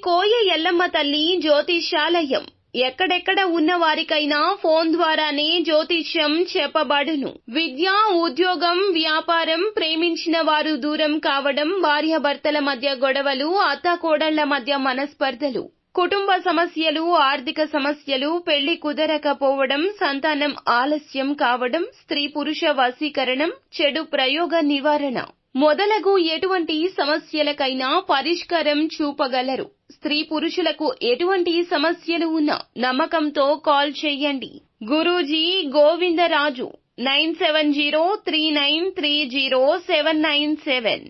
కోయ ఎల్లమ్మ తల్లి జ్యోతిష్యాలయం ఎక్కడెక్కడ ఉన్న వారికైనా ఫోన్ ద్వారానే జ్యోతిష్యం చెప్పబడును. విద్య, ఉద్యోగం, వ్యాపారం, ప్రేమించిన వారు దూరం కావడం, భార్యాభర్తల మధ్య గొడవలు, అత్తాకోడళ్ల మధ్య మనస్పర్ధలు, కుటుంబ సమస్యలు, ఆర్థిక సమస్యలు, పెళ్లి కుదరకపోవడం, సంతానం ఆలస్యం కావడం, స్త్రీ పురుష వశీకరణం, చెడు ప్రయోగ నివారణ మొదలగు ఎటువంటి సమస్యలకైనా పరిష్కారం చూపగలరు. స్త్రీ పురుషులకు ఎటువంటి సమస్యలు ఉన్నా నమ్మకంతో కాల్ చేయండి. గురూజీ గోవిందరాజు 9703930797.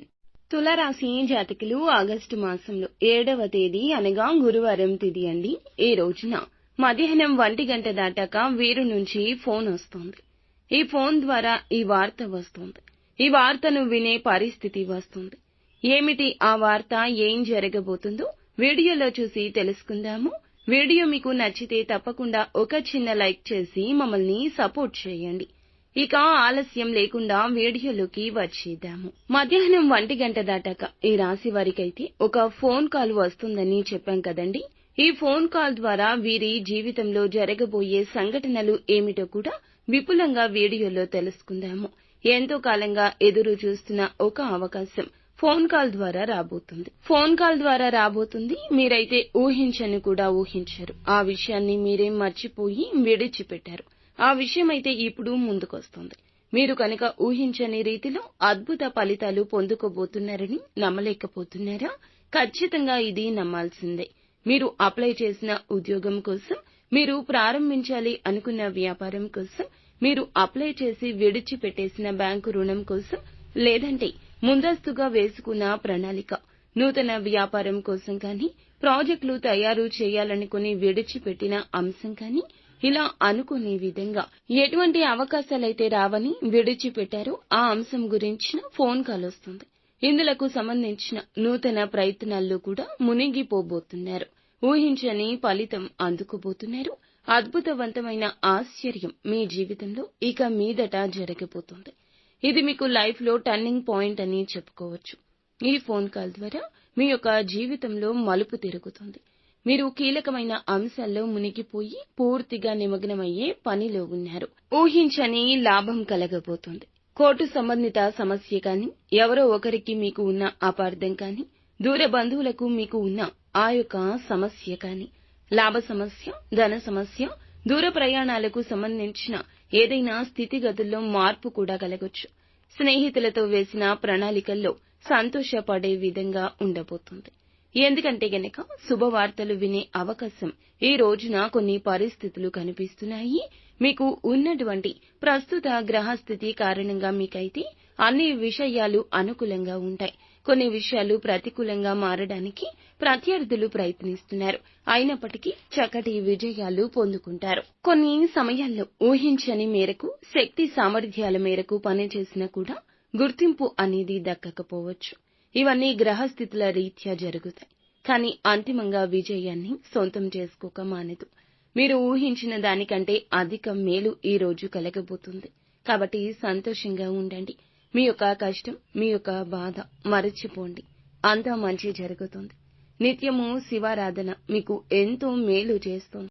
తులారాశి జాతకులు ఆగస్టు మాసంలో 7వ తేదీ అనగా గురువారం తిథి అండి. ఈ రోజున మధ్యాహ్నం 1 గంట దాటాక వీరు నుంచి ఫోన్ వస్తుంది. ఈ ఫోన్ ద్వారా ఈ వార్త వస్తుంది. ఈ వార్తను వినే పరిస్థితి వస్తుంది. ఏమిటి ఆ వార్త, ఏం జరగబోతుందో వీడియోలో చూసి తెలుసుకుందాము. వీడియో మీకు నచ్చితే తప్పకుండా ఒక చిన్న లైక్ చేసి మమ్మల్ని సపోర్ట్ చేయండి. ఇక ఆలస్యం లేకుండా వీడియోలోకి వచ్చేద్దాము. మధ్యాహ్నం 1 గంట దాటాక ఈ రాశి వారికైతే ఒక ఫోన్ కాల్ వస్తుందని చెప్పాం కదండి. ఈ ఫోన్ కాల్ ద్వారా వీరి జీవితంలో జరగబోయే సంఘటనలు ఏమిటో కూడా విపులంగా వీడియోలో తెలుసుకుందాము. ఎంతో కాలంగా ఎదురు చూస్తున్న ఒక అవకాశం ఫోన్ కాల్ ద్వారా రాబోతుంది. ఫోన్ కాల్ ద్వారా రాబోతుంది. మీరైతే ఊహించని కూడా ఊహించరు. ఆ విషయాన్ని మీరేం మర్చిపోయి విడిచిపెట్టారు. ఆ విషయమైతే ఇప్పుడు ముందుకొస్తుంది. మీరు కనుక ఊహించని రీతిలో అద్భుత ఫలితాలు పొందుకోబోతున్నారని నమ్మలేకపోతున్నారా? ఖచ్చితంగా ఇది నమ్మాల్సిందే. మీరు అప్లై చేసిన ఉద్యోగం కోసం, మీరు ప్రారంభించాలి అనుకున్న వ్యాపారం కోసం, మీరు అప్లై చేసి విడిచిపెట్టేసిన బ్యాంకు రుణం కోసం, లేదంటే ముందస్తుగా వేసుకున్న ప్రణాళిక, నూతన వ్యాపారం కోసం కానీ, ప్రాజెక్టులు తయారు చేయాలనుకుని విడిచిపెట్టిన అంశం కానీ, ఇలా అనుకునే విధంగా ఎటువంటి అవకాశాలైతే రావని విడిచిపెట్టారో ఆ అంశం గురించిన ఫోన్ కాల్ వస్తుంది. ఇందులకు సంబంధించిన నూతన ప్రయత్నాల్లో కూడా మునిగిపోబోతున్నారు. ఊహించని ఫలితం అందుకోబోతున్నారు. అద్భుతవంతమైన ఆశ్చర్యం మీ జీవితంలో ఇక మీదట జరగబోతోంది. ఇది మీకు లైఫ్ లో టర్నింగ్ పాయింట్ అని చెప్పుకోవచ్చు. ఈ ఫోన్ కాల్ ద్వారా మీ యొక్క జీవితంలో మలుపు తిరుగుతుంది. మీరు కీలకమైన అంశాల్లో మునిగిపోయి పూర్తిగా నిమగ్నమయ్యే పనిలో ఉన్నారు. ఊహించని లాభం కలగబోతోంది. కోర్టు సంబంధిత సమస్య కానీ, ఎవరో ఒకరికి మీకు ఉన్న అపార్థం కానీ, దూర బంధువులకు మీకు ఉన్న ఆ యొక్క సమస్య కానీ, లాభ సమస్య, ధన సమస్య, దూర ప్రయాణాలకు సంబంధించిన ఏదైనా స్థితిగతుల్లో మార్పు కూడా కలగొచ్చు. స్నేహితులతో వేసిన ప్రణాళికల్లో సంతోషపడే విధంగా ఉండబోతుంది. ఎందుకంటే గనక శుభవార్తలు వినే అవకాశం ఈ రోజున కొన్ని పరిస్థితులు కనిపిస్తున్నాయి. మీకు ఉన్నటువంటి ప్రస్తుత గ్రహస్థితి కారణంగా మీకైతే అన్ని విషయాలు అనుకూలంగా ఉంటాయి. కొన్ని విషయాలు ప్రతికూలంగా మారడానికి ప్రత్యర్థులు ప్రయత్నిస్తున్నారు. అయినప్పటికీ చక్కటి విజయాలు పొందుకుంటారు. కొన్ని సమయాల్లో ఊహించని మేరకు, శక్తి సామర్థ్యాల మేరకు పనిచేసినా కూడా గుర్తింపు అనేది దక్కకపోవచ్చు. ఇవన్నీ గ్రహస్థితుల రీత్యా జరుగుతాయి. కానీ అంతిమంగా విజయాన్ని సొంతం చేసుకోక మానదు. మీరు ఊహించిన దానికంటే అధిక మేలు ఈ రోజు కలగబోతుంది. కాబట్టి సంతోషంగా ఉండండి. మీ యొక్క కష్టం, మీ యొక్క బాధ మరచిపోండి. అంతా మంచి జరుగుతుంది. నిత్యము శివారాధన మీకు ఎంతో మేలు చేస్తుంది.